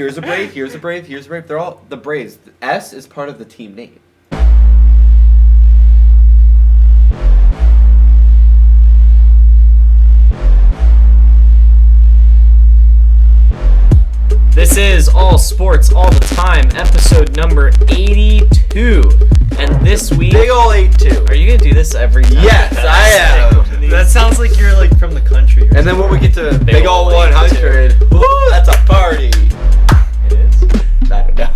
Here's a Brave, here's a Brave, here's a Brave. They're all the Braves. The S is part of the team name. This is All Sports All the Time, episode number 82. And this week... Big ol' 82. Are you going to do this every time? Yes, I am. That sounds like you're like from the country. And then when we get to Big ol' 100, woo, that's a party. It is. I don't know.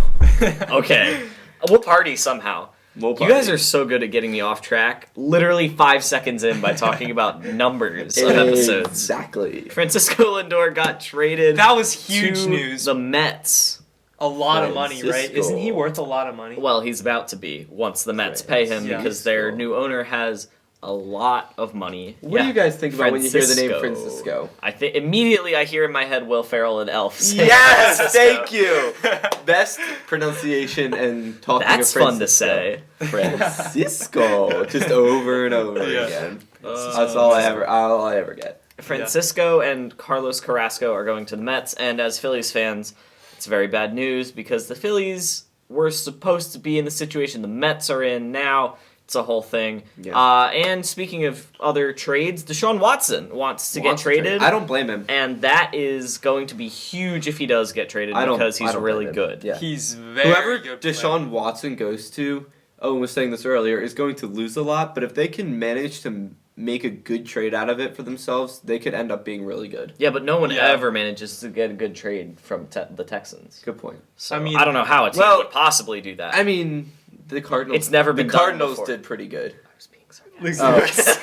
Okay. We'll party somehow. You guys are so good at getting me off track, literally 5 seconds in by talking about numbers of episodes. Exactly. Francisco Lindor got traded. That was huge to news. The Mets. A lot of money, right? Francisco. Isn't he worth a lot of money? Well, he's about to be once the Mets pay him because their new owner has a lot of money. What do you guys think about when you hear the name Francisco. Francisco? I think immediately I hear in my head Will Ferrell and Elf. saying Yes, Francisco. thank you. Best pronunciation and talking That's of fun to Francisco. say. Francisco, just over and over again. That's all I ever get. Francisco and Carlos Carrasco are going to the Mets, and as Phillies fans, it's very bad news because the Phillies were supposed to be in the situation the Mets are in now. It's a whole thing. Yeah. And speaking of other trades, Deshaun Watson wants to get traded. I don't blame him. And that is going to be huge if he does get traded because he's really good. Yeah. He's very Whoever good. Deshaun Watson goes to, Owen was saying this earlier, is going to lose a lot, but if they can manage to make a good trade out of it for themselves, they could end up being really good. Yeah, but no one ever manages to get a good trade from the Texans. Good point. So, I don't know how a team would possibly do that. I mean, the Cardinals. It's never been the done Cardinals before. did pretty good. I was being sarcastic.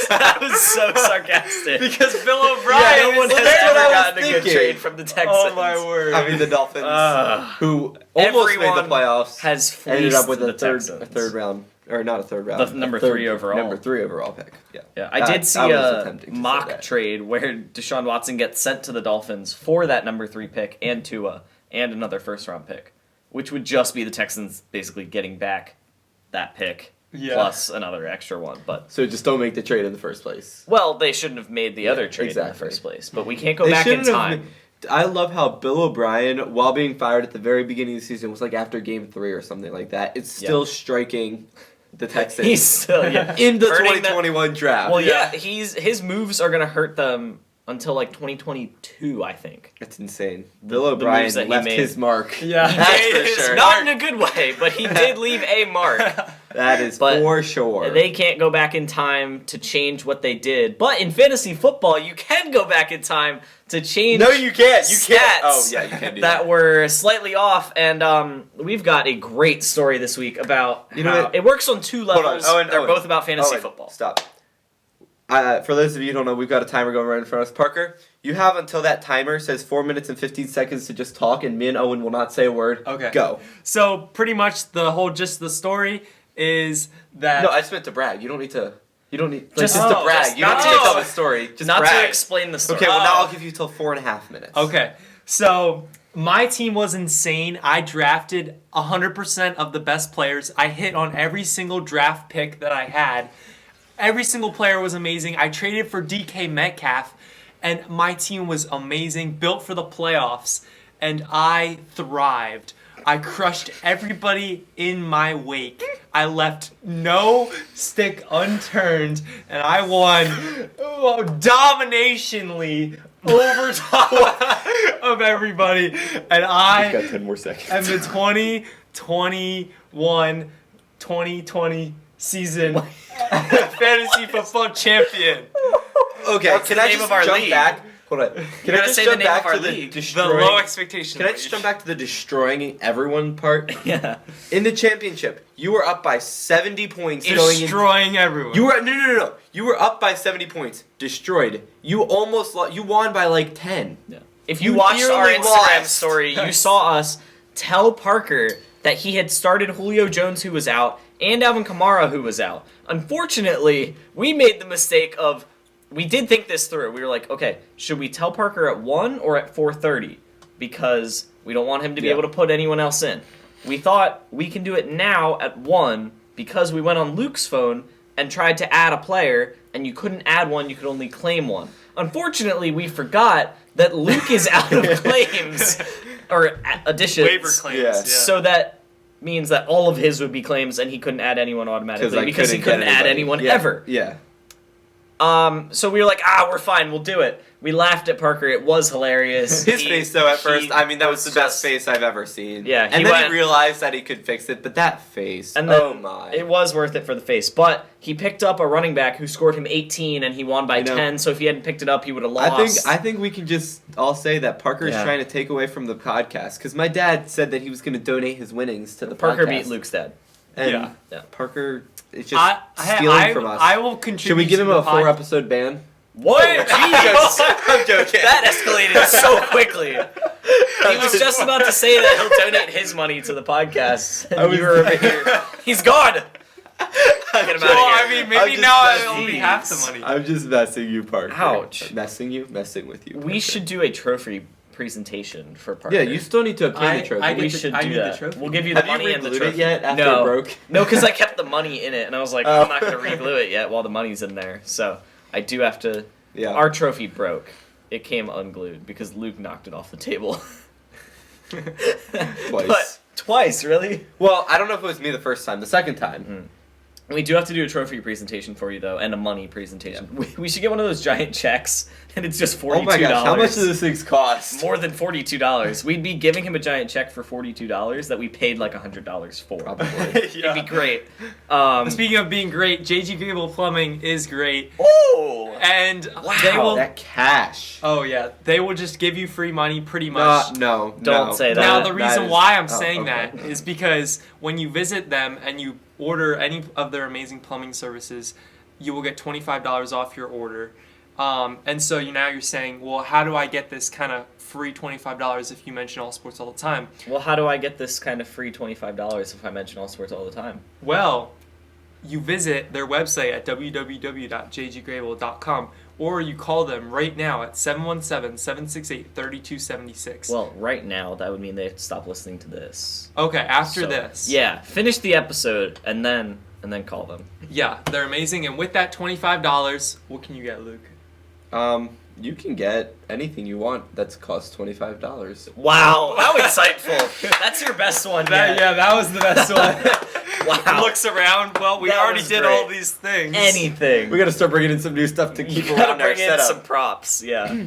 That was so sarcastic. Because Bill O'Brien no one is has there. ever what I was gotten a good thinking. trade from the Texans. Oh my word. I mean, the Dolphins, who almost made Everyone the playoffs, has fleeced ended up with the a Texans. third round, or not a third round, The number a third- 3 overall. number 3 overall pick. Yeah, Yeah, I did see I was a attempting to say mock that. trade where Deshaun Watson gets sent to the Dolphins for that number 3 pick and Tua and another first round pick, which would just be the Texans basically getting back that pick plus another extra one. But So just don't make the trade in the first place. well, they shouldn't have made the other trade in the exactly. first place. But we can't go They back in shouldn't have time. I love how Bill O'Brien, while being fired at the very beginning of the season, was like after game 3 or something like that. It's still striking the Texans He's still in the hurting them. 2021 draft. Well, yeah, his moves are gonna hurt them until like 2022, I think. That's insane. Bill O'Brien moves that he left made. his mark. Yeah. That's for sure. Not in a good way, but he did leave a mark. That is But for sure. They can't go back in time to change what they did. But in fantasy football, you can go back in time to change No, you can't. You stats can't. Oh, yeah, you can't do that. were slightly off. And we've got a great story this week about how what? it works on 2 levels. Owen, They're Owen. both about fantasy Owen, football. Stop. For those of you who don't know, we've got a timer going right in front of us. Parker, you have until that timer says 4 minutes and 15 seconds to just talk, and me and Owen will not say a word. Okay. Go. So pretty much the whole gist of the story is that No, I just meant to brag. You don't need to. You don't need Just- just to oh, brag. just You don't not need to to- tell the story. Just Not brag. to explain the story. Okay, well now I'll give you till 4.5 minutes. Okay. So my team was insane. I drafted 100% of the best players. I hit on every single draft pick that I had. Every single player was amazing. I traded for DK Metcalf, and my team was amazing, built for the playoffs, and I thrived. I crushed everybody in my wake. I left no stick unturned, and I won dominationally over top of everybody. And I You've got 10 more seconds. am the 2020 season fantasy football champion. Okay, What's can the I name just of our jump league? back? Hold on. Can I gotta just say the jump name of back our to the league. The destroying? low expectation. Can I just jump back to the destroying everyone part? Yeah. In the championship, you were up by 70 points going in. Destroying everyone. You were no. You were up by 70 points. Destroyed. You almost you won by like 10. Yeah. If you You watched our nearly Instagram lost. story, you saw us tell Parker that he had started Julio Jones, who was out, and Alvin Kamara, who was out. Unfortunately, we made the mistake of, we did think this through. We were like, okay, should we tell Parker at 1 or at 4:30? Because we don't want him to be able to put anyone else in. We thought we can do it now at 1 because we went on Luke's phone and tried to add a player, and you couldn't add one, you could only claim one. Unfortunately, we forgot that Luke is out of claims, or additions. Waiver claims. Yeah. So that means that all of his would be claims, and he couldn't add anyone automatically because he couldn't add anyone ever. Yeah. So we were like, we're fine, we'll do it. We laughed at Parker. It was hilarious. His face, though, at first, I mean, that was the best just- face I've ever seen. Yeah, and then he realized that he could fix it, but that face, And then oh my. It was worth it for the face. But he picked up a running back who scored him 18, and he won by 10, so if he hadn't picked it up, he would have lost. I think we can just all say that Parker is Yeah. trying to take away from the podcast, because my dad said that he was going to donate his winnings to the Parker podcast. beat Luke's dad. And Yeah. Parker is just stealing I, from us. I will contribute. Should we give him to a the 4-episode ban? What? I'm joking. That escalated so quickly. He was just about to say that he'll donate his money to the podcast. And you were over here. He's gone! Get him out of here. I mean, maybe just now I messing- only half the money. I'm just messing you, Parker. Ouch. Messing with you. We Parker. should do a trophy presentation for Parker. Yeah, you still need to obtain the trophy. I We get the- should I do need the that. trophy. We'll give you the Have you money and the re-glued trophy. it yet after no. it broke? No, because I kept the money in it, and I was like, Oh. I'm not going to re-glue it yet while the money's in there. So I do have to... Yeah. Our trophy broke. It came unglued because Luke knocked it off the table. Twice. But twice, really? Well, I don't know if it was me the first time. The second time. We do have to do a trophy presentation for you, though, and a money presentation. We should get one of those giant checks, and it's just $42. Oh my gosh, how much do these things cost? More than $42. We'd be giving him a giant check for $42 that we paid like $100 for. Probably. It'd be great. Speaking of being great, JG Grable Plumbing is great. Oh! And Wow. they will... That cash. Oh, yeah. They will just give you free money pretty much. No. Don't say that. Now, the That reason is- why I'm oh, saying okay. that is because when you visit them and you order any of their amazing plumbing services, you will get $25 off your order. And so now you're saying, well, how do I get this kind of free $25 if you mention All Sports all the time? Well, how do I get this kind of free $25 if I mention All Sports all the time? Well, you visit their website at www.jggrable.com or you call them right now at 717-768-3276. Well, right now, that would mean they have to stop listening to this. Okay, after So, this. Yeah, finish the episode and then call them. Yeah, they're amazing. And with that $25, what can you get, Luke? You can get anything you want that's cost $25. Wow, how insightful. That's your best one yet. That was the best one. Wow. Looks around. Well, we That already was did great. all these things. Anything. We gotta start bringing in some new stuff to keep You gotta around our bring in setup. some props, yeah.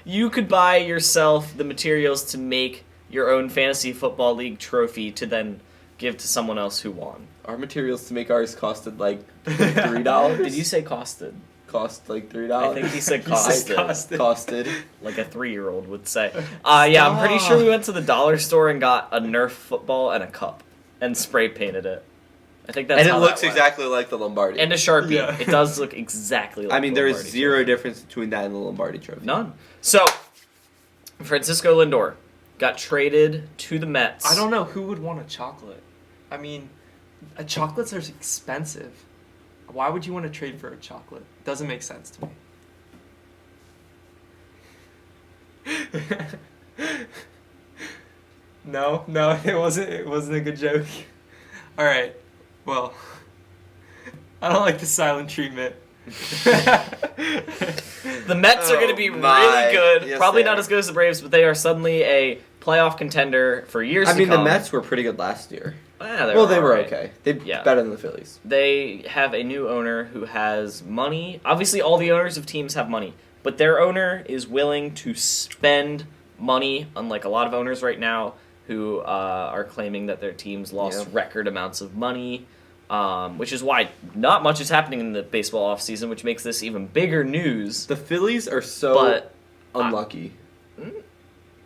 You could buy yourself the materials to make your own fantasy football league trophy to then give to someone else who won. Our materials to make ours costed like $3. Did you say costed? Cost like $3? I think he said costed. Costed. Like a 3-year-old would say. Yeah, I'm pretty sure we went to the dollar store and got a Nerf football and a cup and spray painted it. I think that's And how it that looks went. exactly like the Lombardi. And a Sharpie. Yeah. It does look exactly like I mean, the there is Lombardi zero trophy. difference between that and the Lombardi trophy. None. So, Francisco Lindor got traded to the Mets. I don't know who would want a chocolate. I mean, chocolates are expensive. Why would you want to trade for a chocolate? Doesn't make sense to me. No, it wasn't a good joke. All right. Well, I don't like the silent treatment. The Mets are going to be my. really good. Yes, Probably they not are. as good as the Braves, but they are suddenly a playoff contender for years I to mean, come. the Mets were pretty good last year. They Well, they were alright. okay. They Yeah. better than the Phillies. They have a new owner who has money. Obviously, all the owners of teams have money, but their owner is willing to spend money, unlike a lot of owners right now who are claiming that their teams lost record amounts of money, which is why not much is happening in the baseball offseason, which makes this even bigger news. The Phillies are so But unlucky.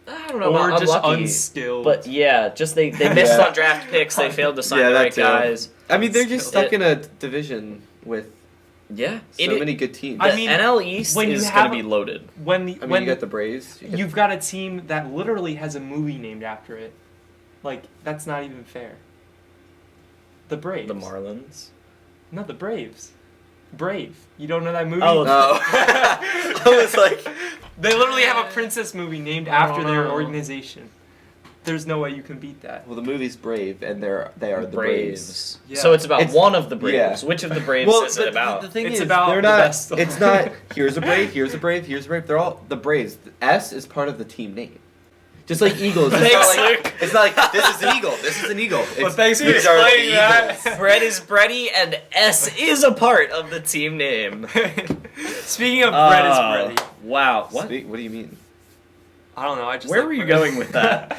I don't know Or about just unlucky, unskilled. but yeah, just they missed on draft picks. They failed to sign the that right too. guys. I mean, they're just stuck It- in a division with Yeah, so many good teams. The I mean, NL East when you is going have to be loaded. when I mean, when you got the Braves. You got you've got a team that literally has a movie named after it, like that's not even fair. The Braves. The Marlins. No, the Braves. Brave. You don't know that movie? Oh, No. I was like, They literally have a princess movie named I after don't their know. organization. There's no way you can beat that. well, the movie's Brave, and they are the Braves. Braves. So it's about It's- one of the Braves. yeah. Which of the Braves is it about? The thing It's is, about they're the not. best. It's not. Here's a Brave. Here's a Brave. Here's a Brave. They're all the Braves. The S is part of the team name. Just like Eagles. It's not like this is an eagle. This is an eagle. Well, thanks for These are the explaining that. Eagles. Bread is bready, and S is a part of the team name. Speaking of bread is bready. Wow. What? What do you mean? I don't know. I just Where like were you bread. going with that?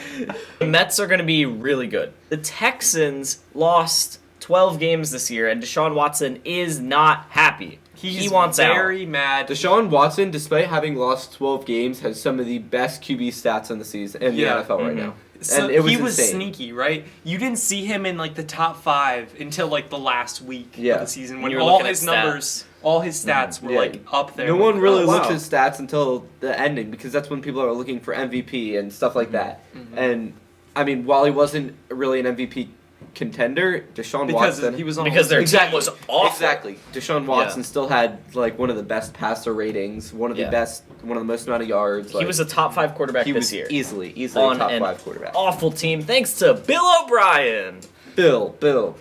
The Mets are going to be really good. The Texans lost 12 games this year, and Deshaun Watson is not happy. He wants very out. mad. Deshaun Watson, despite having lost 12 games, has some of the best QB stats in the season in the NFL right now. So And it was he was insane. sneaky, right? You didn't see him in like the top 5 until like the last week Yeah. of the season when You were all looking at his numbers, all his stats were Yeah. like up there. No one really Oh, wow. looks at stats until the ending because that's when people are looking for MVP and stuff like that. And I mean, while he wasn't really an MVP contender, Deshaun because Watson he was on Because their Exactly. team was awful. Exactly. Deshaun Watson still had like one of the best passer ratings, one of the Yeah. best, one of the most amount of yards. He was a top 5 quarterback he this was year. easily on a top an 5 quarterback. awful team, thanks to Bill O'Brien. Bill Bill.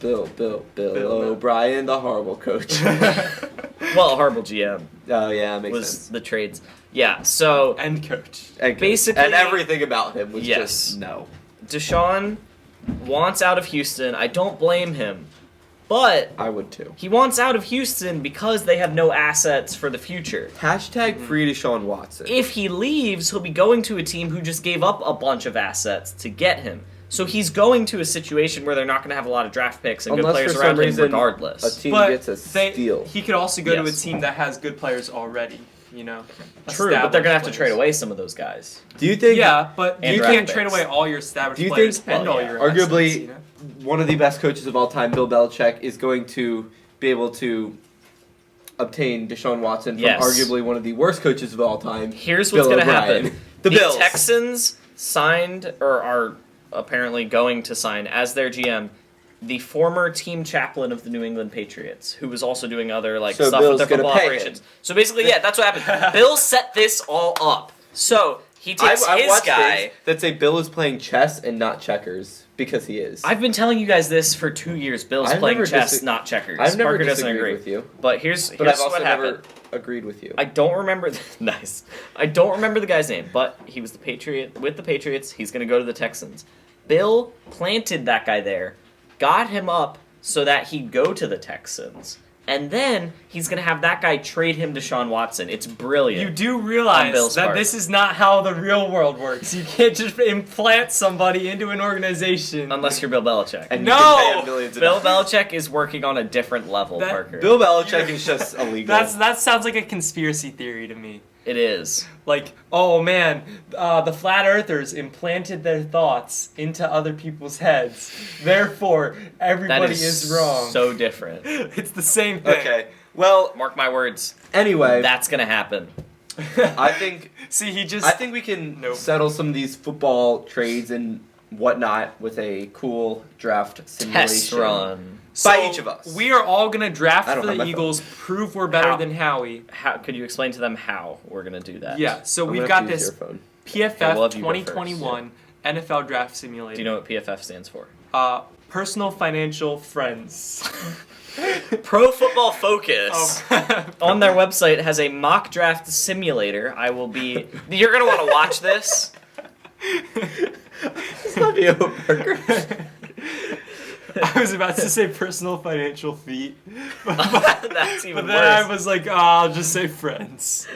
O'Brien, the horrible coach. Well, a horrible GM Oh yeah, makes was sense. the trades. Yeah, so and coach. And basically- and everything about him was Yes. just no. Deshaun wants out of Houston. I don't blame him. But I would too. he wants out of Houston because they have no assets for the future. Hashtag free Deshaun Watson. If he leaves, he'll be going to a team who just gave up a bunch of assets to get him. So he's going to a situation where they're not going to have a lot of draft picks and good Unless players for around some him reason regardless. a team But gets a steal. he could also go to a Yes. team that has good players already. You know, True, but they're going to have to established trade players. away some of those guys. Do you think? Yeah, but And you draft can't trade picks. away all your established Do you players think- and well, all yeah. your Arguably, assets, you know? one of the best coaches of all time, Bill Belichick, is going to be able to obtain Deshaun Watson from Yes. arguably one of the worst coaches of all time. Here's what's Bill going to O'Brien. happen. The Bills. Texans signed, or are apparently going to sign, as their GM, the former team chaplain of the New England Patriots, who was also doing other So stuff Bill's with their gonna football pay operations. him. So basically, yeah, that's what happened. Bill set this all up. So he takes I've his watched guy. things that say Bill is playing chess and not checkers because he is. I've been telling you guys this for 2 years. Bill's I've playing never chess, disag- not checkers. I've never Parker doesn't disagreed agree with you, But here's but I've what also happened. never agreed with you. I don't remember. Nice. I don't remember the guy's name, but he was the Patriot with the Patriots. He's going to go to the Texans. Bill planted that guy there, got him up so that he'd go to the Texans, and then he's going to have that guy trade him to Deshaun Watson. It's brilliant. You do On realize Bill's that part. this is not how the real world works. You can't just implant somebody into an organization. Unless you're Bill Belichick. And No! you can pay him millions of Bill dollars. Belichick is working on a different level, That- Parker. Bill Belichick is just illegal. That sounds like a conspiracy theory to me. It is. Like, oh man, the flat earthers implanted their thoughts into other people's heads. Therefore, That everybody is is wrong. so different. It's the same thing. Okay. Well, Mark my words. anyway, That's going to happen. I think See, he just. I think we can Nope. settle some of these football trades and whatnot with a cool draft simulation. Test run. by each of us. We are all gonna draft I don't for have the my Eagles. Prove we're better How? than Howie. How could you explain to them how we're going to do that? Yeah. So I'm we've gonna got have to use this your phone. PFF we'll have you go 2021 NFL Draft Simulator. Do you know what PFF stands for? Personal financial friends. Pro Football Focus Oh. on their website has a mock draft simulator. I will be. You're gonna want to watch this. It's not you, Parker. I was about to say personal financial feat, That's even but then I worse. was like, I'll just say friends.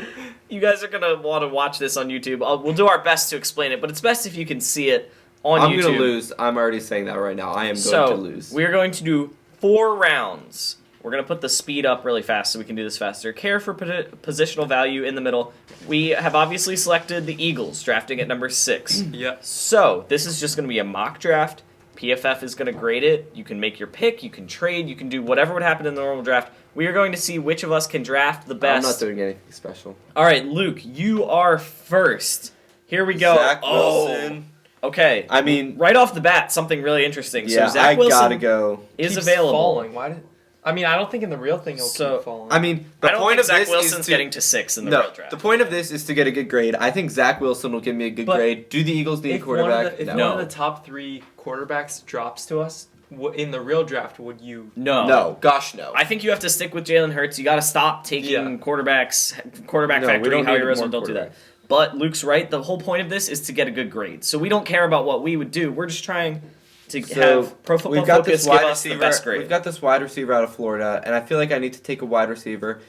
You guys are gonna want to watch this on YouTube. We'll do our best to explain it, but it's best if you can see it on I'm YouTube. gonna lose. I'm already saying that right now. I am going So to lose. we're going to do 4 rounds. We're going to put the speed up really fast so we can do this faster. Care for positional value in the middle. We have obviously selected the Eagles, drafting at number 6. Yep. So this is just going to be a mock draft. PFF is going to grade it. You can make your pick. You can trade. You can do whatever would happen in the normal draft. We are going to see which of us can draft the I'm best. not doing anything special. All right, Luke, you are first. Here we go. Zach Wilson. Okay. I mean, Right off the bat, something really interesting. yeah, so Zach I Wilson gotta go. is Keeps available. Falling. Why did? I mean, I don't think in the real thing he'll So, keep falling. I mean, the I don't point think of Zach this Wilson's is to, getting to 6 in the no. real draft. The point of this is to get a good grade. I think Zach Wilson will give me a good But grade. Do the Eagles need a if one of quarterback? the, if No. one of the top 3 quarterbacks drops to us in the real draft, would you? No. No. Gosh, no. I think you have to stick with Jalen Hurts. You got to stop taking Yeah. quarterback No, we factory, don't Howie need Roseman. more Don't do that. But Luke's right. The whole point of this is to get a good grade. So we don't care about what we would do. We're just trying to have Pro Football Focus give us the best grade. We've got this wide receiver out of Florida, and I feel like I need to take a wide receiver.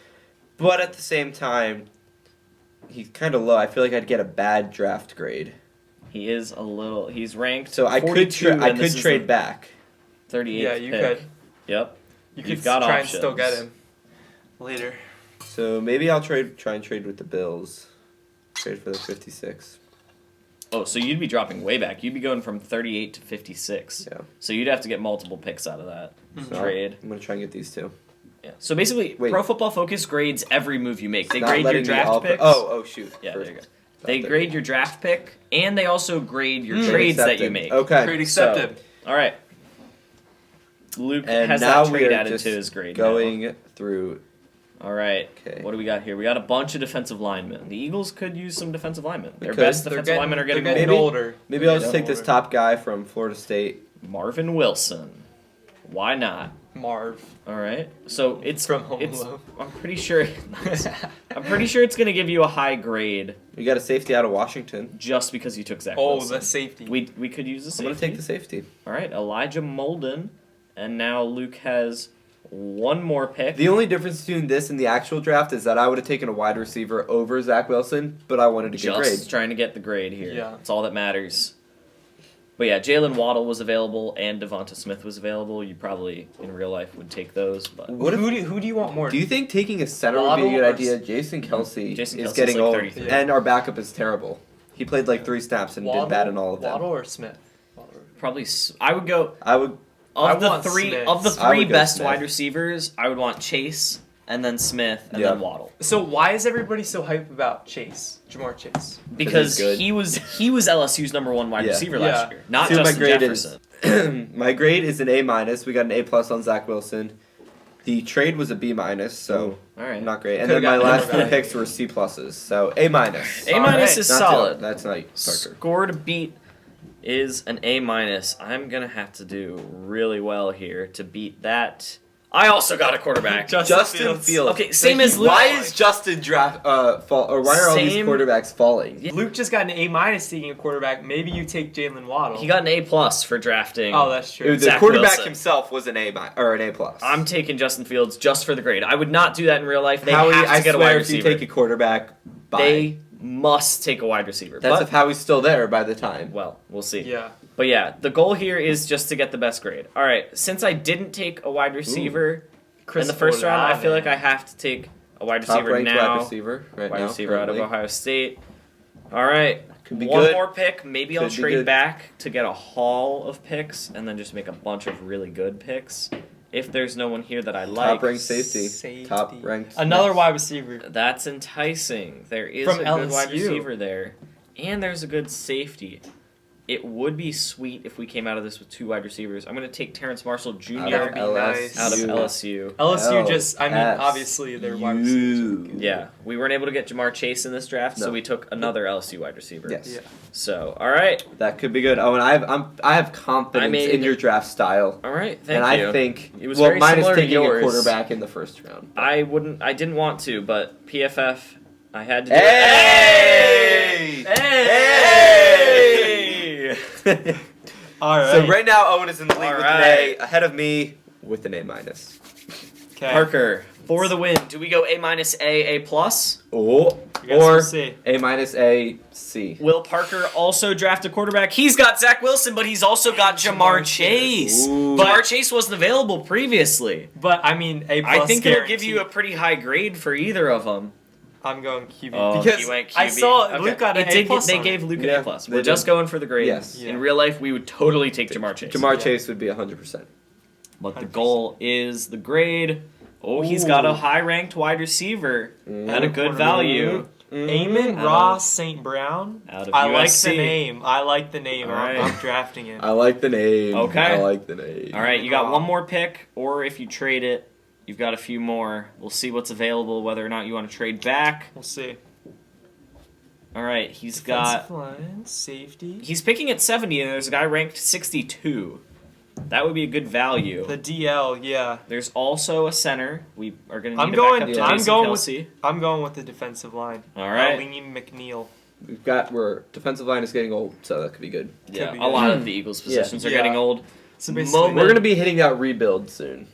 But at the same time, he's kind of low. I feel like I'd get a bad draft grade. He is a little. He's ranked. So I could trade back. 38th Yeah, you pick. could. Yep. You You've could got try options. and still get him later. So maybe I'll try and trade with the Bills. Trade for the 56. Oh, so you'd be dropping way back. You'd be going from 38 to 56. Yeah. So you'd have to get multiple picks out of that So trade. I'm gonna try and get these two. Yeah. So basically, Wait. Pro Football Focus grades every move you make. They Not grade your letting me draft picks. Oh shoot. Yeah, First. there you go. They grade your draft pick, and they also grade your Trade trades that you accepted. make. Okay. Trade accepted. All right. Luke And has now that trade we're added just to his grade. going through. All right. Okay. What do we got here? We got a bunch of defensive linemen. The Eagles could use some defensive linemen. Their could. best They're defensive linemen are getting they're getting older. older. Maybe I'll just They're take this older. top guy from Florida State. Marvin Wilson. Why not? Marv All right. So it's from Home it's, Alone. I'm pretty sure. I'm pretty sure it's going to give you a high grade You got a safety out of Washington. just because you took Zach Oh, Wilson. the safety. We could use the I'm safety. gonna take the safety. All right, Elijah Molden, and now Luke has one more pick. The only difference between this and the actual draft is that I would have taken a wide receiver over Zach Wilson, but I wanted to get Just grade. trying to get the grade here. Yeah. That's all that matters. But yeah, Jalen Waddle was available and Devonta Smith was available. You probably in real life would take those, but What if- who do you want more? Do you think taking a center would be Waddle a good or idea? Jason Kelsey Jason is Kelsey's getting like old, 33. and our backup is terrible. He played like 3 snaps and did bad in all of them. Waddle or Smith? probably I would go I would. I of the want three Smith. of the I three would go best Smith. wide receivers. I would want Chase and then Smith and Yeah. then Waddle So why is everybody so hyped about Chase, Jamar Chase? because good. he was LSU's number 1 wide Yeah. receiver Yeah. last year, not See what my Justin grade Jefferson. My grade is an A minus. We got an A plus on Zach Wilson. The trade was a B minus, so All right. not great. And Could've then my gotten last better 3 value. picks were C pluses, so A minus. A minus Alright. is Not solid. too- That's not Parker. Score to beat is an A minus. I'm gonna have to do really well here to beat that. I also got a quarterback. Justin Fields. Okay, same as Luke. Why is Justin fall, or why are all these Same- quarterbacks falling? Yeah. Luke just got an A minus taking a quarterback. Maybe you take Jalen Waddle. He got an A plus for drafting. Oh, that's true. The Zach quarterback Wilson. himself was an A or an A plus. I'm taking Justin Fields just for the grade. I would not do that in real life. They Howie, have to I get a swear wide if you receiver. take a quarterback, bye. They must take a wide receiver. That's But- if Howie's still there by the time. well, we'll see. Yeah. But yeah, the goal here is just to get the best grade. All right, since I didn't take a wide receiver in the first round, I feel like I have to take a wide Top receiver ranked now. wide receiver right Wide now. receiver out of currently. Ohio State. All right, Could be one good. more pick. Maybe I'll Could be trade good. back to get a haul of picks and then just make a bunch of really good picks. If there's no one here that I like, Top ranked safety. Safety. Top ranked. Another next. wide receiver. that's enticing. There is From a good wide LSU. receiver there, and there's a good safety. It would be sweet if we came out of this with 2 wide receivers. I'm going to take Terrence Marshall Jr. Out That of would be LSU. nice. out of LSU. LSU just, I mean, LSU. obviously their wide receivers are good. Yeah, we weren't able to get Jamar Chase in this draft, so No. we took another LSU wide receiver. Yes. Yeah. So, all right, That could be good. Oh, and I have confidence I made- in your draft style. all right. Thank and you. I think It was well, very mine is similar to taking yours. a quarterback in the first round. I didn't want to, but PFF, I had to do Hey! it. Hey! All right. So right now Owen is in the lead All with right. an A, ahead of me with an A minus. Okay. Parker, for the win, do we go A minus A plus? Oh, I guess or we'll see. A minus A C. Will Parker also draft a quarterback? He's got Zach Wilson, but he's also got Jamar Chase. Ooh. Jamar Chase wasn't available previously. But I mean, A plus. I think it'll give you a guaranteed. pretty high grade for either of them. I'm going QB Oh, because he went QB. I saw Okay. Luke got an It did A plus. They on gave it. Luke an Yeah, A plus. they We're just did. going for the grade. Yes. Yeah. In real life, we would totally take Jamar Chase. Jamar Yeah. Chase would be 100%. But the 100%. goal is the grade. Oh, he's got a high-ranked wide receiver at a good value. Amon Out Ross St. Brown. Out of I like USC. the name. I like the name. All right. I'm drafting it. I like the name. Okay. I like the name. All right, you got one more pick, or if you trade it, you've got a few more. We'll see what's available, whether or not you want to trade back. We'll see. All right, he's Defensive got. line, safety. He's picking at 70, and there's a guy ranked 62. That would be a good value. The DL, yeah. There's also a center. We are going to I'm need going- a backup to I'm Jason going with- Kelsey. I'm going with the defensive line. All right. Liam McNeil. We're defensive line is getting old, so that could be good. Yeah, be a good. lot of the Eagles' positions are Yeah. getting old. So basically, Moment- We're gonna be hitting that rebuild soon.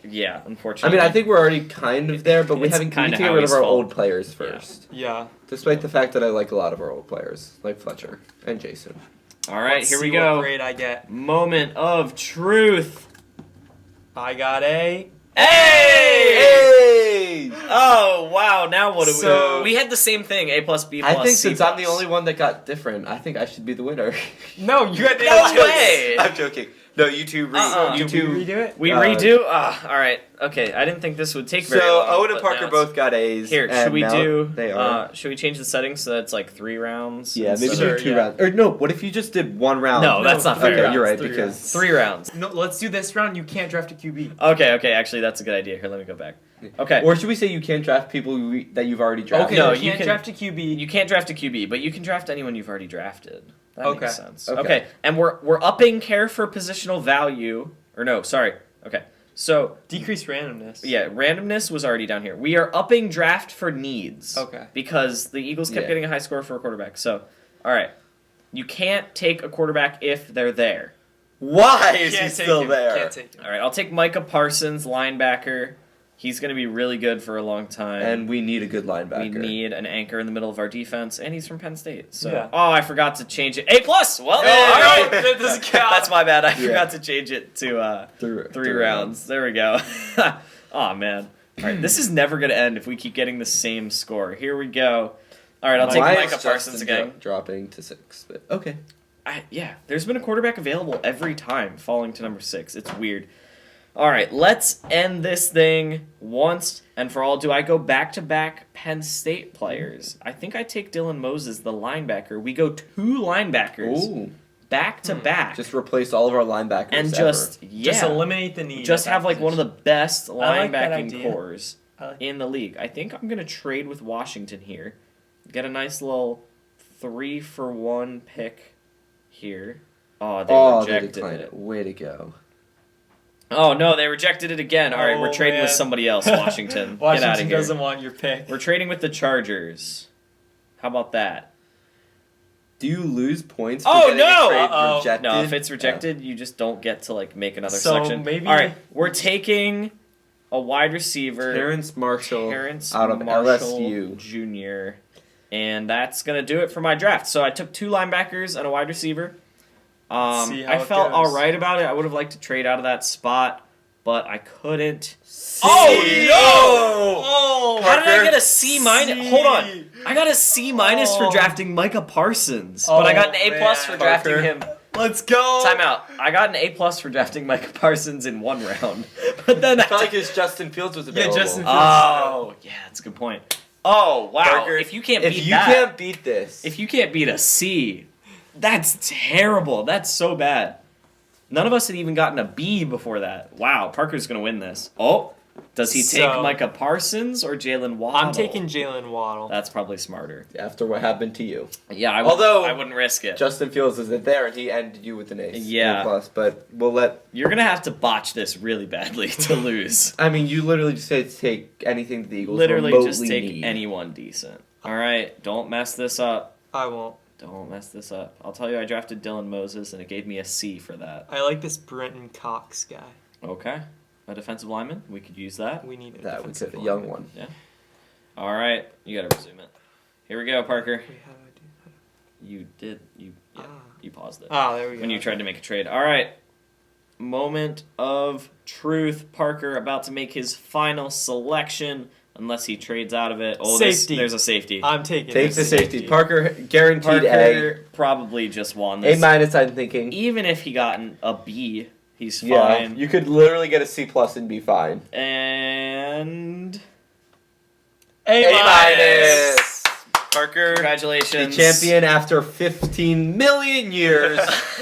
Yeah, I unfortunately. mean, I think we're already kind of there, but we It's need kinda to get rid of Howie's our fault. old players Yeah. first. yeah. Despite the fact that I like a lot of our old players, like Fletcher and Jason. All right, Let's here we see go. What grade I get? Moment of truth. I got a. Hey! Oh wow! Now what do So- we had the same thing. A plus, B plus. I think C since I'm plus. the only one that got different, I think I should be the winner. No, you got No way! I'm joking. No, you two. You Did we redo it? We redo. All right. Okay. I didn't think this would take very So long. Owen and but Parker now it's- both got A's. Here, and should we now do? They are. Should we change the settings so that's like 3 rounds? Yeah, maybe instead do of- Sure, 2 yeah. rounds. Or no, what if you just did 1 round? No, that's not three fair. Okay, rounds, you're right, 3 because... rounds. 3 rounds. No, let's do this round. You can't draft a QB. Okay. Actually, that's a good idea. Here, let me go back. Okay. Or should we say you can't draft people that you've already drafted? Okay, No, you you can't can- draft a QB. You can't draft a QB, but you can draft anyone you've already drafted. That Okay. makes sense. Okay. Okay. And we're upping care for positional value. Or no, sorry. Okay. So Decrease randomness. yeah, randomness was already down here. We are upping draft for needs. Okay. Because the Eagles kept Yeah. getting a high score for a quarterback. So, all right. You can't take a quarterback if they're there. Why is he Can't take still him. there? Can't take him. All right, I'll take Micah Parsons, linebacker. He's going to be really good for a long time. And we need a good linebacker. we need an anchor in the middle of our defense, and he's from Penn State. So, Yeah. oh, I forgot to change it. A plus. Well, Hey! all right. That doesn't count. That's my bad. I Yeah. forgot to change it to three rounds. There we go. Oh man. All right, this is never going to end if we keep getting the same score. Here we go. All right, I'll take Why is Micah Parsons Justin again. dropping to 6? But okay. Yeah, there's been a quarterback available every time, falling to number 6. It's weird. All right, let's end this thing once and for all. Do I go back-to-back Penn State players? I think I take Dylan Moses, the linebacker. We go 2 linebackers Ooh. back-to-back. Just replace all of our linebackers and ever. just, Just eliminate the need. just at have that like one of the position. best I like that linebacking idea. cores I like- in the league. I think I'm going to trade with Washington here. Get a nice little 3-for-1 pick here. Oh, they they rejected declined it. Way to go. Oh no, they rejected it again. All right, we're Oh, trading with man. somebody else. Washington, get out of Washington here. doesn't want your pick. We're trading with the Chargers. How about that? Do you lose points for Oh, getting no! a trade Uh-oh. rejected? No, if it's rejected, you just don't get to like make another So, selection. maybe- All right, we're taking a wide receiver, Terrence Marshall Terrence out of Marshall LSU. Jr. And that's gonna do it for my draft. So I took 2 linebackers and a wide receiver. See how I it felt goes. all right about it. I would have liked to trade out of that spot, but I couldn't. Oh, no! Oh, How did I Parker. get a C minus? C. Hold on. I got a C minus for Oh. drafting Micah Parsons, but I got an A plus man. for drafting Parker. him. Let's go. Time out. I got an A plus for drafting Micah Parsons in 1 round, but then I felt like his Justin Fields was available. Justin Fields. oh yeah, that's a good point. Oh wow! Parker, if you can't if beat you that, can't beat this, if you can't beat a C, that's terrible. That's so bad. None of us had even gotten a B before that. Wow, Parker's gonna win this. Oh, does he take So- Micah Parsons or Jalen Waddle? I'm taking Jalen Waddle. That's probably smarter. after what happened to you, Yeah, Although- I wouldn't risk it. Justin Fields isn't there, and he ended you with an ace. Yeah. A plus, but we'll let. You're gonna have to botch this really badly to lose. I mean, you literally just said to take anything that the Eagles Literally, remotely just take need. anyone decent. All right, don't mess this up. I won't. Don't mess this up. I'll tell you, I drafted Dylan Moses, and it gave me a C for that. I like this Brenton Cox guy. Okay, a defensive lineman. We could use that. We need a That we defensive could a young lineman. one. All right, you gotta resume it. Here we go, Parker. Wait, how do I do? You did. You paused it There we go. when you tried to make a trade. All right. Moment of truth. Parker about to make his final selection, unless he trades out of it. Oh, Safety. there's a safety. I'm taking Take this the safety. Parker guaranteed Parker probably just won A. A this. minus, I'm thinking. Even if he gotten a B, he's Yeah, fine. you could literally get a C plus and be fine. And A minus. Parker, the congratulations, champion after 15 million years.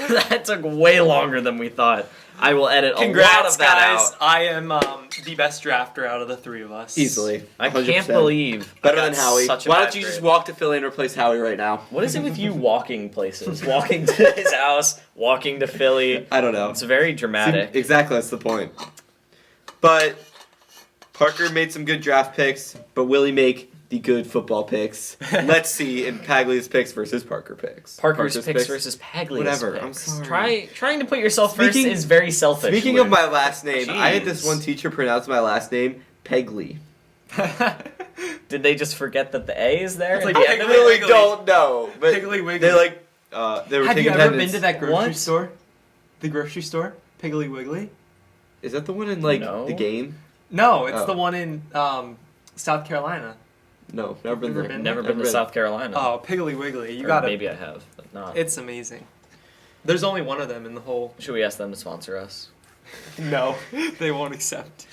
That took way longer than we thought. I will edit a lot Congrats, of that guys. out. I am the best drafter out of the 3 of us. Easily. I can't 100%. believe Better I than got Howie. such a Why bad don't you just grade. walk to Philly and replace Howie right now? What is it with you walking places? Walking to his house, walking to Philly. I don't know. It's very dramatic. Exactly, that's the point. But Parker made some good draft picks, but will he make the good football picks. Let's see in Paglia's picks versus Parker picks. Parker's picks versus Paglia's Whatever, picks. I'm sorry. Trying to put yourself first is very selfish. Speaking Luke. of my last name, I had this Jeez. one teacher pronounce my last name Pegly. Did they just forget that the A is there? It's at like the end I of Piggly it? really Wiggly. don't know. But Piggly Wiggly. they they were Have taking you ever been attendance. to that grocery What? store? The grocery store? Piggly Wiggly? Is that the one in No. the game? No, it's Oh. the one in South Carolina. No, never been Never there. been? Never been to South Carolina. Oh, Piggly Wiggly. You Or got it. maybe I have, but not. It's amazing. There's only one of them in the whole. Should we ask them to sponsor us? No, they won't accept.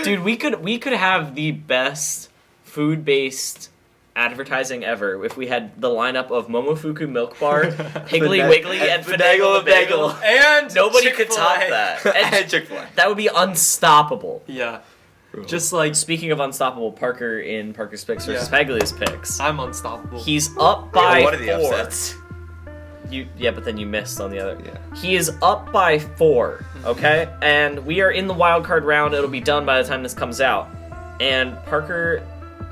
Dude, we could have the best food-based advertising ever if we had the lineup of Momofuku Milk Bar, Piggly Wiggly, and Finagle the Bagel. And Nobody could top Chick-fil-A. that. And Chick-fil-A. That would be unstoppable. Yeah. Just like Speaking of unstoppable, Parker in Parker's picks versus Paglia's picks. I'm unstoppable. He's up by What are the 4. upsets? But then you missed on the other. Yeah. He is up by 4, okay? And we are in the wild card round. It'll be done by the time this comes out. And Parker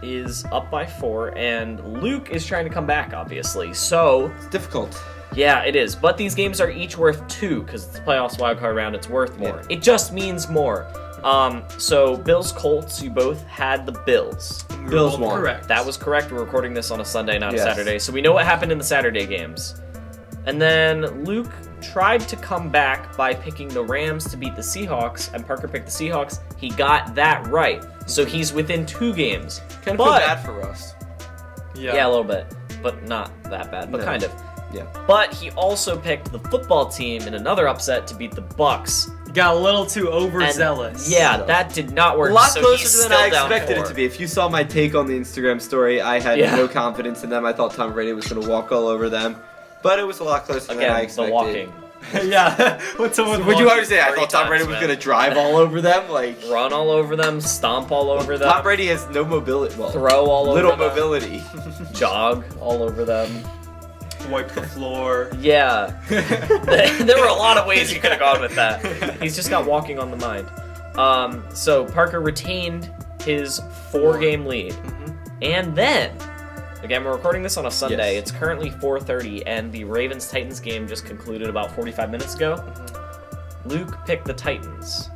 is up by 4, and Luke is trying to come back, obviously. So, It's difficult. yeah, it is. But these games are each worth 2, because it's the playoffs wild card round. It's worth more. Yeah. It just means more. So Bills Colts, you both had the Bills. We Bills were both won. correct. That was correct. We're recording this on a Sunday, not a Yes. Saturday. So we know what happened in the Saturday games. And then Luke tried to come back by picking the Rams to beat the Seahawks, and Parker picked the Seahawks. He got that right. So he's within 2 games. Kind of But- feel bad for Russ. Yeah, a little bit. But not that bad, but No. kind of. Yeah. But he also picked the football team in another upset to beat the Bucks. Got a little too And overzealous. yeah, that did not work. A lot so closer he's than still I down expected 4. it to be. If you saw my take on the Instagram story, I had Yeah. no confidence in them. I thought Tom Brady was going to walk all over them. But it was a lot closer than I Again, the expected. walking. Yeah. What's someone? Would you walk- already say I 3 thought Tom Brady times, was man. going to drive all over them? Like, Run all over them, stomp all over them, Tom Brady has no mobility. Well, throw all little over them, mobility. jog all over them. wipe the floor? Yeah. There were a lot of ways you could have gone with that. He's just got walking on the mind. So Parker retained his 4-game lead. And then, again, we're recording this on a Sunday. Yes. It's currently 4:30, and the Ravens-Titans game just concluded about 45 minutes ago. Luke picked the Titans,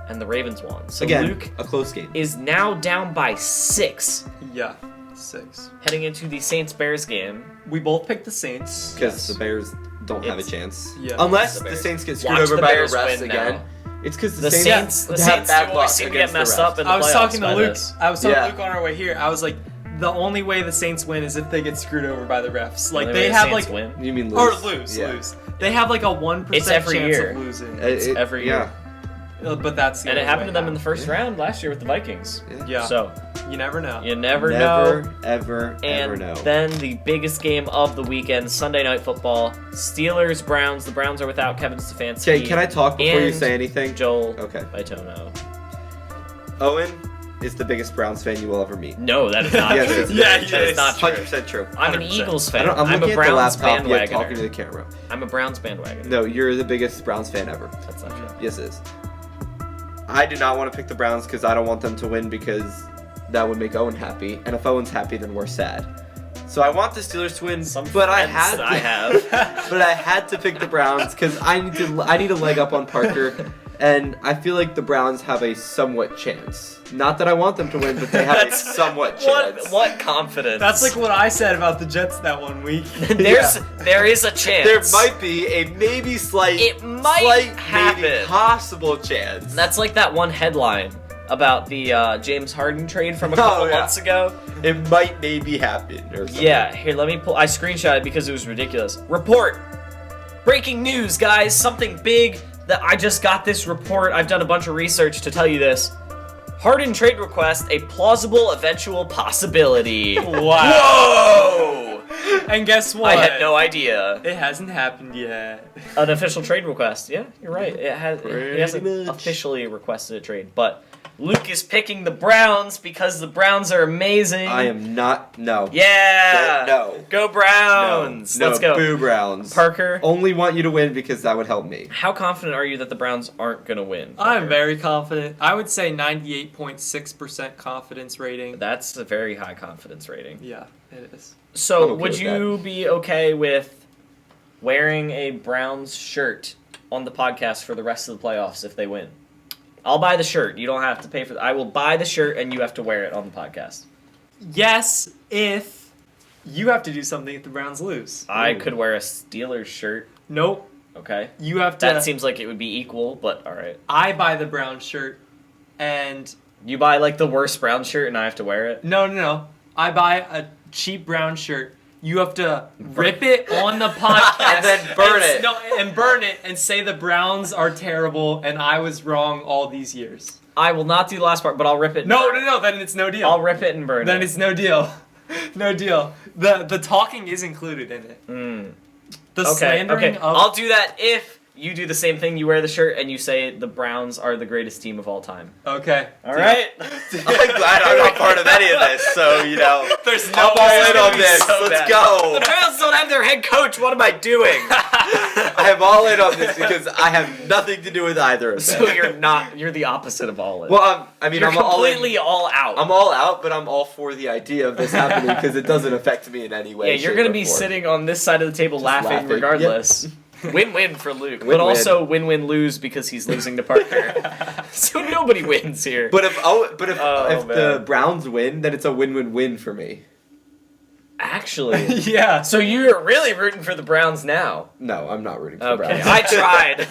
and the Ravens won. So Again, Luke a close game. is now down by 6, Yeah. 6. heading into the Saints-Bears game. We both picked the Saints. Because Yes. the Bears don't have a It's- chance. Yeah. Unless The the Bears. Saints get screwed Watch over the by Bears the refs win again. now. It's because The Saints have do bad always luck seem to get against the messed refs. up in the I was playoffs talking by to Luke. this. I was talking Yeah. to Luke on our way here. I was like, the only way the Saints win is if they get screwed over by the refs. Like Only way they the have Saints like win. You mean or lose? lose. They have like a 1% It's every chance year. of losing. It's every year. But that's the And it only happened way to them in the now. first round last year with the Vikings. Yeah. So You never know. you never know. Never, ever, And ever know. then the biggest game of the weekend, Sunday Night Football, Steelers Browns. The Browns are without Kevin Stefanski. Okay, can I talk before you and say anything? Joel Okay. Vitono. Owen is the biggest Browns fan you will ever meet. No, that is not Yes, true. it's Yeah, that is not true. 100% true. I'm an 100%. Eagles I fan. don't, I'm I'm a looking at the Browns laptop yet talking to bandwagoner. the camera. I'm a Browns bandwagoner. No, you're the biggest Browns fan ever. That's not true. Yes, it is. I do not want to pick the Browns because I don't want them to win because that would make Owen happy. And if Owen's happy, then we're sad. So I want the Steelers to win, Some but I friends had that I have. but I had to pick the Browns because I need a leg up on Parker, and I feel like the Browns have a somewhat chance. Not that I want them to win, but they have a That's- somewhat chance. What confidence? That's like what I said about the Jets that one week. There is a chance. There might be a maybe slight, It might slight, happen. maybe possible chance. That's like that one headline about the James Harden trade from a couple yeah. months ago. It might maybe happen or something. Yeah, here, let me pull. I screenshot it because it was ridiculous. Report! Breaking news, guys! Something big that I just got this report. I've done a bunch of research to tell you this. Harden trade request, a plausible eventual possibility. Wow. Whoa! And guess what? I had no idea. It hasn't happened yet. An official trade request. Yeah, you're right. He hasn't Pretty much. officially requested a trade, but Luke is picking the Browns because the Browns are amazing. I am not. No. Yeah. No. Go Browns. No. Let's go. Boo Browns. Parker, Only want you to win because that would help me. how confident are you that the Browns aren't going to win? I'm Parker? very confident. I would say 98.6% confidence rating. That's a very high confidence rating. Yeah, it is. So, I'm okay would with you be okay with wearing a Browns shirt on the podcast for the rest of the playoffs if they win? I'll buy the shirt. You don't have to pay for it. I will buy the shirt and you have to wear it on the podcast. Yes, if you have to do something if the Browns lose. I Ooh. could wear a Steelers shirt. Nope. Okay. You have to. That seems like it would be equal, but all right. I buy the Browns shirt, and You buy like the worst brown shirt and I have to wear it? no. I buy a cheap brown shirt. You have to rip it on the podcast And then burn it. No, and burn it and say the Browns are terrible and I was wrong all these years. I will not do the last part, but I'll rip it. No. Then it's no deal. I'll rip it and burn Then it. it's no deal. No deal. The talking is included in it. The Okay, slandering okay. of. I'll do that if you do the same thing. You wear the shirt and you say the Browns are the greatest team of all time. Okay. All right. I'm glad I'm not part of any of this, so, There's I'm all This is in gonna on be this. so Let's bad. go. The Browns don't have their head coach. What am I doing? I am all in on this because I have nothing to do with either of them. So you're the opposite of all in. Well, you're I'm all in. completely all out. I'm all out, but I'm all for the idea of this happening because it doesn't affect me in any way. Yeah, you're shape, gonna or be form. sitting on this side of the table laughing laughing. regardless. Win-win for Luke, but Win-win. also win-win-lose because he's losing to Parker. So nobody wins here. But if Oh, the man. Browns win, then it's a win-win-win for me. Actually, Yeah. so you're really rooting for the Browns now. No, I'm not rooting for the Okay, Browns. I tried.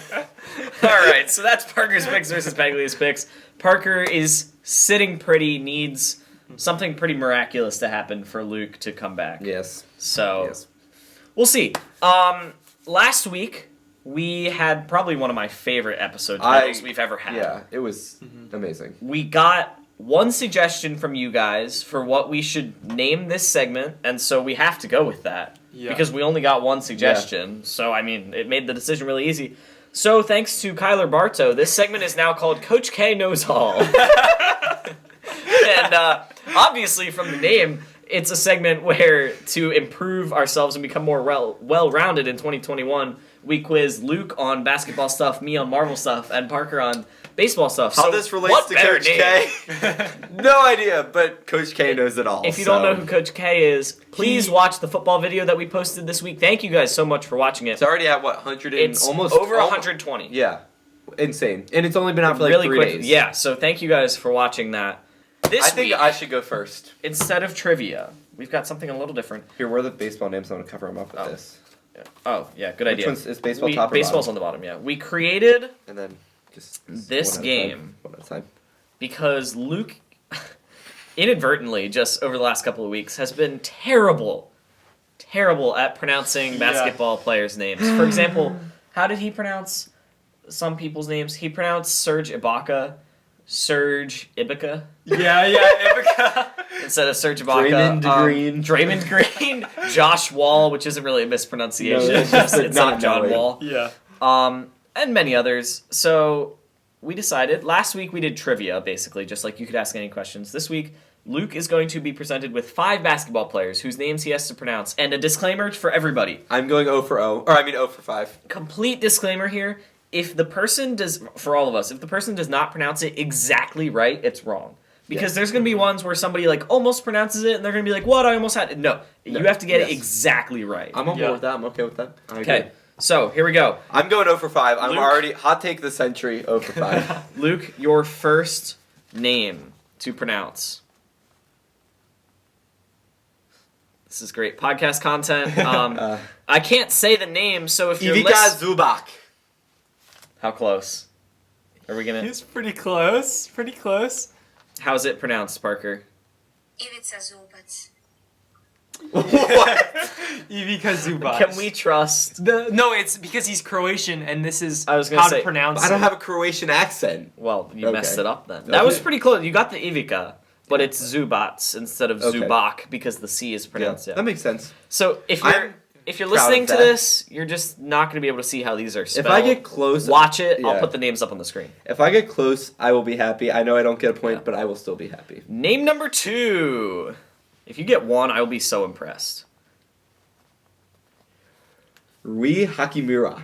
All right, so that's Parker's picks versus Bagley's picks. Parker is sitting pretty, needs something pretty miraculous to happen for Luke to come back. Yes. So Yes. we'll see. Last week we had probably one of my favorite episode titles we've ever had. Yeah, it was amazing. We got one suggestion from you guys for what we should name this segment, and so we have to go with that. Yeah. Because we only got one suggestion. So, I mean, it made the decision really easy. So, thanks to Kyler Bartow, this segment is now called Coach K Knows All. And obviously, from the name, it's a segment where, to improve ourselves and become more well-rounded in 2021, we quiz Luke on basketball stuff, me on Marvel stuff, and Parker on baseball stuff. How So this relates what to better Coach name? K? No idea, but Coach K knows it all. If you so. don't know who Coach K is, please watch the football video that we posted this week. Thank you guys so much for watching it. It's already at what 100 and It's almost over 120. Yeah, insane, and it's only been out for like Really 3 quick. days. Yeah, so thank you guys for watching that. This I think week, I should go first. instead of trivia, we've got something a little different. Here, where are the baseball names? I'm gonna cover them up with this. Oh, yeah, good Which idea. one's is baseball top or Baseball's bottom? on the bottom, yeah. We created And then just this one at a game. time, one at a time. because Luke, inadvertently, just over the last couple of weeks, has been terrible at pronouncing Yeah. basketball players' names. For example, how did he pronounce some people's names? He pronounced Serge Ibaka, Serge Ibaka, Yeah. instead of Serge Ibaka. Draymond Green. Draymond Green, Josh Wall, which isn't really a mispronunciation, No, it's just instead not of John knowing. Wall. Yeah. And many others. So we decided, last week we did trivia, basically, just like you could ask any questions. This week, Luke is going to be presented with 5 basketball players whose names he has to pronounce, and a disclaimer for everybody. I'm going 0 for 0, or I mean 0 for 5. Complete disclaimer here. If the person does, for all of us, if the person does not pronounce it exactly right, it's wrong. Because there's going to be ones where somebody like almost pronounces it, and they're going to be like, what, I almost had it. No, you have to get it yes. exactly right. I'm on Yeah. board with that. I'm okay with that. I Okay, agree. so here we go. I'm going 0 for 5. I'm Luke? already hot take the century 0 for 5. Luke, your first name to pronounce. This is great podcast content. I can't say the name, so if you're Ivica Zubac. how close? Are we gonna? He's pretty close. Pretty close. How's it pronounced, Parker? Ivica Zubac. What? Ivica Zubac. Can we trust? No, it's because he's Croatian, and this is I was gonna how say, to pronounce I don't it. have a Croatian accent. Well, you Okay. messed it up then. That was Okay. pretty close. You got the Ivica, but it's Zubac instead of Okay. Zubac because the C is pronounced. Yeah. That makes sense. So if you're if you're proud of listening to that. this, you're just not going to be able to see how these are spelled. If I get close, watch it. I'll yeah. put the names up on the screen. If I get close, I will be happy. I know I don't get a point, Yeah. but I will still be happy. Name number 2. If you get 1, I will be so impressed. Rui Hakimura.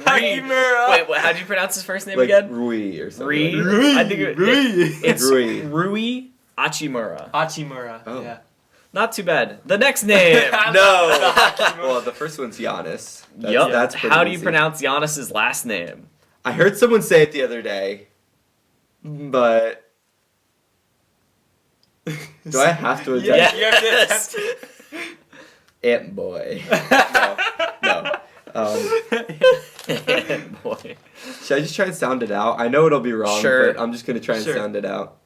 Hakimura. Wait, what? How do you pronounce his first name Like again? Rui or something. Rui. I think it's Rui. Rui Hachimura. Hachimura. Oh. Yeah. Not too bad. The next name. No. Well, the first one's Giannis. Yup. That's pretty How do you easy. pronounce Giannis's last name? I heard someone say it the other day, but do I have to attempt? Yeah. You have to Yes. Ant boy. No. Boy. Should I just try and sound it out? I know it'll be wrong, Sure. but I'm just gonna try and Sure. sound it out.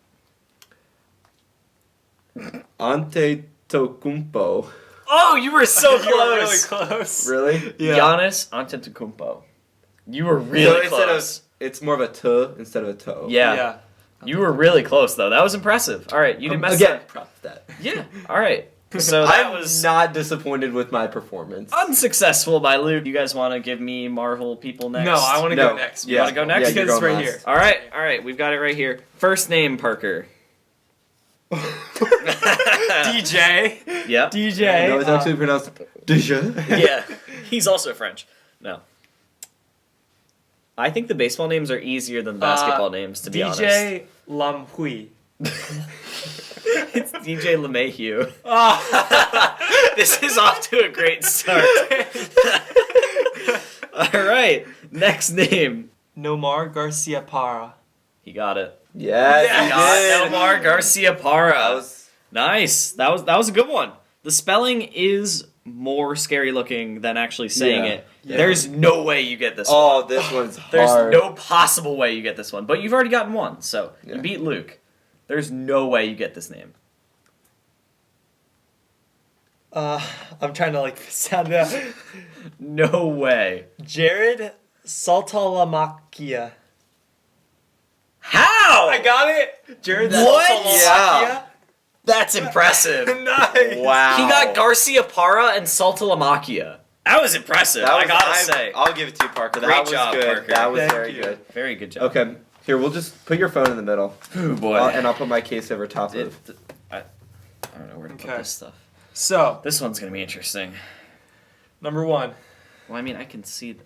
Antetokounmpo. Oh, you were so You were really close. close. Really? Yeah. Giannis Antetokounmpo. You were So really instead close. of it's more of a t instead of a toe. Yeah. You were really close though. That was impressive. All right, you didn't mess Again, up. props to that. Yeah. All right. So that I'm was not disappointed with my performance. unsuccessful by Luke. You guys want to give me Marvel people next? No, I want to No. go next. You wanna go next? Yeah, you're Because going right last. here. All right. We've got it right here. First name Parker. DJ. Yep. DJ. No, it's actually pronounced Deja. Yeah. He's also French. No. I think the baseball names are easier than the basketball names, to be honest. DJ Lamhui. It's DJ LeMahieu. Ah. This is off to a great start. All right. Next name. Nomar Garcia Para. He got it. Yes, Yeah. you Got did. Nomar Garcia Para. That was Nice. That was a good one. The spelling is more scary looking than actually saying Yeah. it. Yeah. There's no way you get this one. oh, this one's There's hard. no possible way you get this one. But you've already gotten one, so Yeah. you beat Luke. There's no way you get this name. I'm trying to sound it out. No way. Jared Saltalamakia. How? I got it. Jared What? Saltalamakia. That's impressive. Nice. Wow. He got Garcia Para and Saltalamakia. That was impressive. I gotta say. I'll give it to you, Parker. Great That was job, good. Parker. That was Thank very you. good. Very good job. Okay, here we'll just put your phone in the middle, Oh boy. and I'll put my case over top of. I don't know where to put Okay. this stuff. So, This one's gonna be interesting. number 1. Well, I mean, I can see.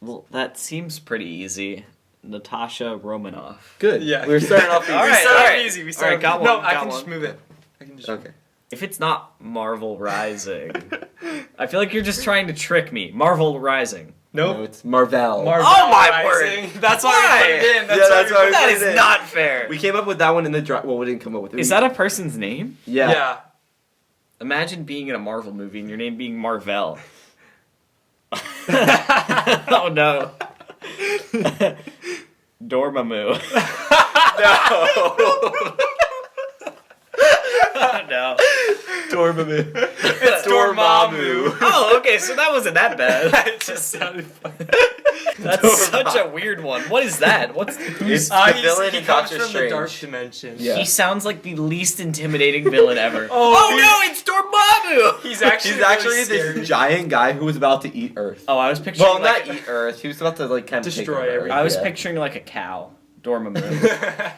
Well, that seems pretty easy. Natasha Romanoff. Good. Yeah. We're starting off easy. All We right, started all right. easy. We All started right, got No, one, I got can just one. move it. I can just. Okay. If it's not Marvel Rising, I feel like you're just trying to trick me. Marvel Rising. No, Nope. it's Marvel. Marvel Oh, my Rising. word. That's why Why? we put it in. That's Yeah, why that's we why put we it That in. is in. not fair. We came up with that one in the draft. Well, we didn't come up with it. Is that a person's name? Yeah. Yeah. Imagine being in a Marvel movie and your name being Marvel. Oh no. Dormammu. Oh no. Dormammu. It's Dormammu. Oh, okay, so that wasn't that bad. It just sounded funny. That's such a weird one. What is that? What's who's It's the He villain in comes Doctor from the dark Strange. dimension. Yeah. He sounds like the least intimidating villain ever. Oh, No, it's Dormammu. He's actually He's actually really this scary. giant guy who was about to eat Earth. Oh, I was picturing Well, like not eat Earth. He was about to kind of Destroy take over everything. Earth, I was yeah. picturing like a cow. Dormammu.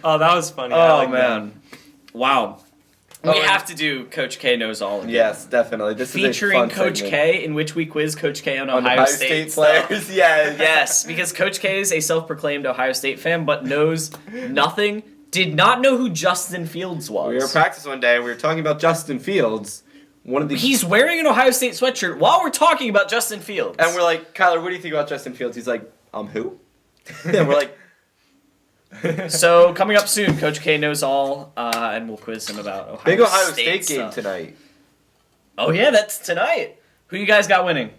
Oh, that was funny. I Oh like man. Wow. We Oh, and- have to do Coach K Knows All again. Yes, definitely. This is a Featuring fun Coach segment. K, in which we quiz Coach K on On Ohio State stuff. players. Yeah. Yes, because Coach K is a self-proclaimed Ohio State fan, but knows nothing. Did not know who Justin Fields was. We were at practice one day and we were talking about Justin Fields. One of the He's wearing an Ohio State sweatshirt while we're talking about Justin Fields. and we're like, Kyler, what do you think about Justin Fields? He's like, who? And we're like, So coming up soon, Coach K Knows All, and we'll quiz him about Ohio big Ohio State game stuff. tonight. Oh yeah, that's tonight. Who you guys got winning?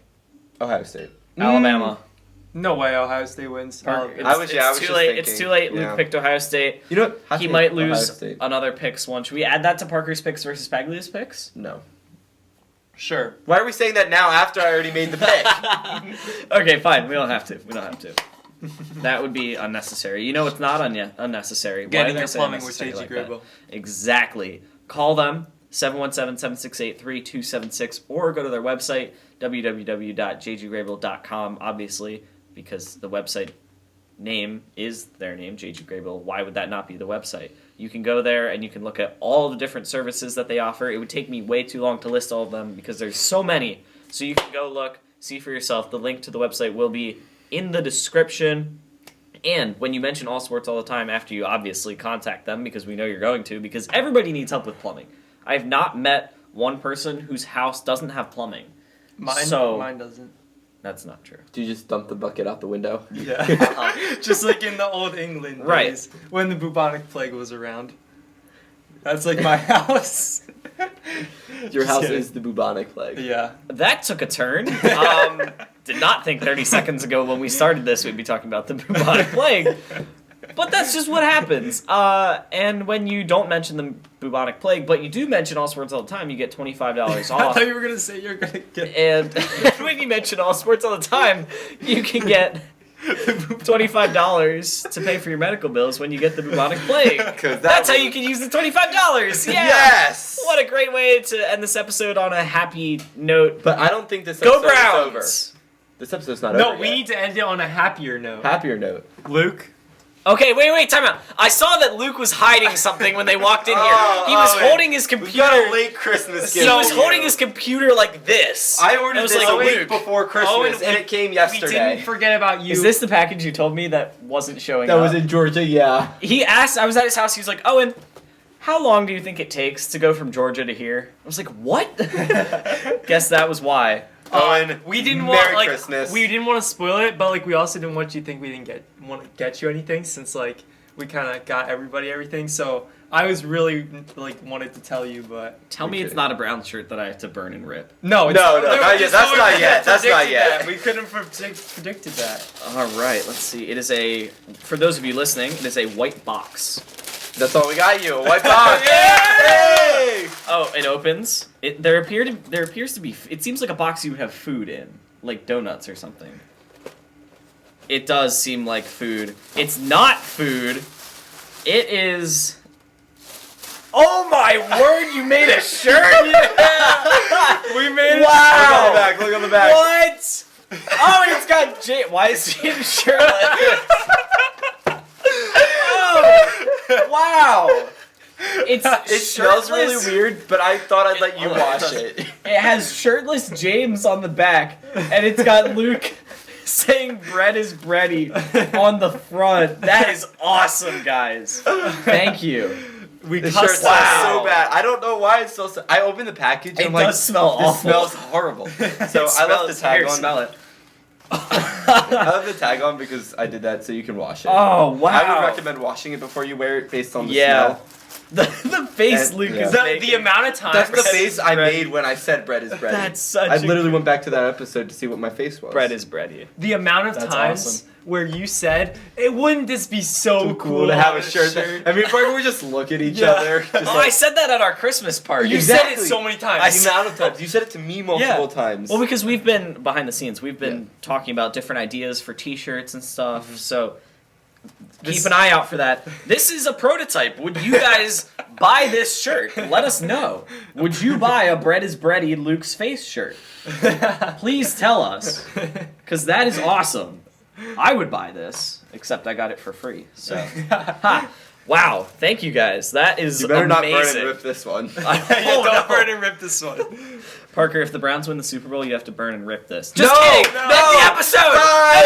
Ohio State. Alabama. No way Ohio State wins. Parker. Oh, I was It's just too late. It's thinking, too late. yeah. Luke picked Ohio State. You know what? Hot He take, might Ohio lose State. another picks one. Should we add that to Parker's picks versus Paglia's picks? No. Sure. Why are we saying that now after I already made the pick? Okay, fine. We don't have to. We don't have to. That would be unnecessary. You know it's not unnecessary. Why Getting did I your say plumbing with unnecessary JG like that? Grable. Exactly. Call them, 717-768-3276, or go to their website, www.jggrable.com, obviously, because the website name is their name, JG Grable. Why would that not be the website? You can go there and you can look at all the different services that they offer. It would take me way too long to list all of them because there's so many. So you can go look, see for yourself. The link to the website will be in the description. And when you mention All Sports All the Time, after you obviously contact them, because we know you're going to, because everybody needs help with plumbing. I have not met one person whose house doesn't have plumbing. Mine doesn't. That's not true. Do you just dump the bucket out the window? Yeah. Just like in the old England Right. days when the bubonic plague was around. That's like my house. Your Just house kidding. is the bubonic plague. Yeah. That took a turn. Did not think 30 seconds ago when we started this we'd be talking about the bubonic plague. But that's just what happens. And when you don't mention the bubonic plague, but you do mention All Sports All the Time, you get $25 I off. thought you were going to say you're going to get... And when you mention All Sports All the Time, you can get $25 to pay for your medical bills when you get the bubonic plague. That's how you can use the $25. Yeah. Yes! What a great way to end this episode on a happy note. But I don't think this Go episode is over. Browns! This episode's not over No, we yet. need to end it on a happier note. Happier note. Luke? Okay, wait, time out. I saw that Luke was hiding something when they walked in here. He was Owen, holding his We computer. got a late Christmas gift. He was for you. holding his computer like this. I ordered was this like, a week Luke, before Christmas, Owen, and it came We yesterday. didn't forget about you. Is this the package you told me that wasn't showing That up? was in Georgia, yeah. He asked, I was at his house, he was like, Owen, how long do you think it takes to go from Georgia to here? I was like, what? Guess that was why. Owen, we didn't Merry want Christmas. we didn't want to spoil it, but like we also didn't want you to think we didn't want to get you anything since like we kind of got everybody everything. So I was really like wanted to tell you, but Tell me it's not a brown shirt that I have to burn and rip. no, No, not yet. That's not yet. That's not yet. We couldn't predicted that. All right, let's see. It is for those of you listening, it is a white box. That's all we got you. A white box. Yay! Yay! Oh, it opens. There appears to be. It seems like a box you would have food in, like donuts or something. It does seem like food. It's not food. It is. Oh my word! You made a shirt. We made it. Wow. Look on the back. What? Oh, and it's got Jay. Why is James shirtless? Oh, wow. It smells really weird, but I thought I'd let you wash it. It has shirtless James on the back, and it's got Luke saying "bread is bready" on the front. That is awesome, guys. Thank you. We The shirt cussed smells Wow. so bad. I don't know why it smells so... I opened the package and It I'm like, does smell this awful. smells horrible. So I left the tag on. Smell it. I left the tag on because I did that so you can wash it. Oh wow! I would recommend washing it before you wear it based on the Yeah. smell. The face And- Luke yeah. is the making. amount of time. That's the Bread face is I bready. made when I said bread is bread. That's such. I a literally good- went back to that episode to see what my face was. Bread is bready. The amount of That's times awesome. where you said, "It wouldn't this be so cool to have on a shirt. I mean, if I would just look at each other. Just Oh, I said that at our Christmas party. You said it Exactly. so many I times. the amount of times. You said it to me multiple times. Well, because we've been behind the scenes, we've been talking about different ideas for T-shirts and stuff. So keep an eye out for that. This is a prototype. Would you guys buy this shirt? Let us know. Would you buy a "Bread is Bready" Luke's face shirt? Please tell us, because that is awesome. I would buy this, except I got it for free. So, ha. Wow! Thank you guys. That is you better amazing. not burn and rip this one. Yeah, Oh, don't no. burn and rip this one. Parker, if the Browns win the Super Bowl, you have to burn and rip this. Just No, kidding. no. End the episode. Bye.